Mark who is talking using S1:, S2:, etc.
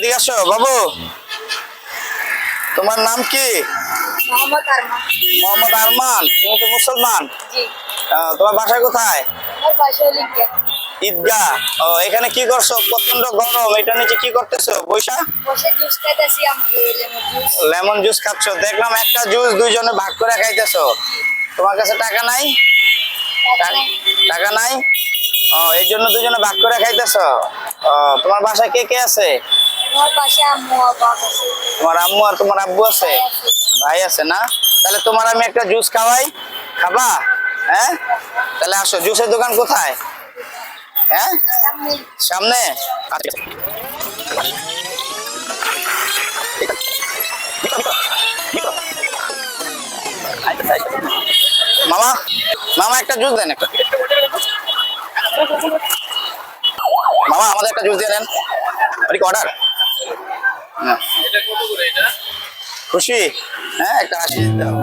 S1: এদিকে আসো বাবু, তোমার নাম কি?
S2: মোহাম্মদ আরমান।
S1: মোহাম্মদ আরমান। তুমি তো মুসলমান।
S2: জি।
S1: তোমার বাসা কোথায়?
S2: আমার বাসা হলো ইন্ডিয়া।
S1: ঈদগাহ। ও, এখানে কি করছো? প্রচন্ড গরম, এটা নিচে কি করতেছো বৈশা?
S2: বসে জুস খাইতেছি, আমি লেমন জুস।
S1: লেমন জুস খাচ্ছ, দেখলাম একটা জুস দুইজনে ভাগ করে খাইতেছো। তোমার কাছে টাকা নাই? টাকা নাই? ও, এই জন্য দুজনে ভাগ করে খাইতেছো। ও, তোমার বাসায় কে কে আছে?
S2: আমার বাসায় আম্মু আর বাবা আছে।
S1: তোমার আম্মু আর তোমার আব্বু আছে? ভাই আছে না? তাহলে তোমার আমি একটা জুস খাওয়াই, খাবা? হ্যাঁ, তাহলে আসো। জুসের দোকান কোথায়? হ্যাঁ, সামনে। আচ্ছা। মামা, মামা একটা জুস দেন একটা। মামা আমাদের একটা জুস দিয়ে দেন। অর্ডার। খুশি? হ্যাঁ, একটা হাসি দাও।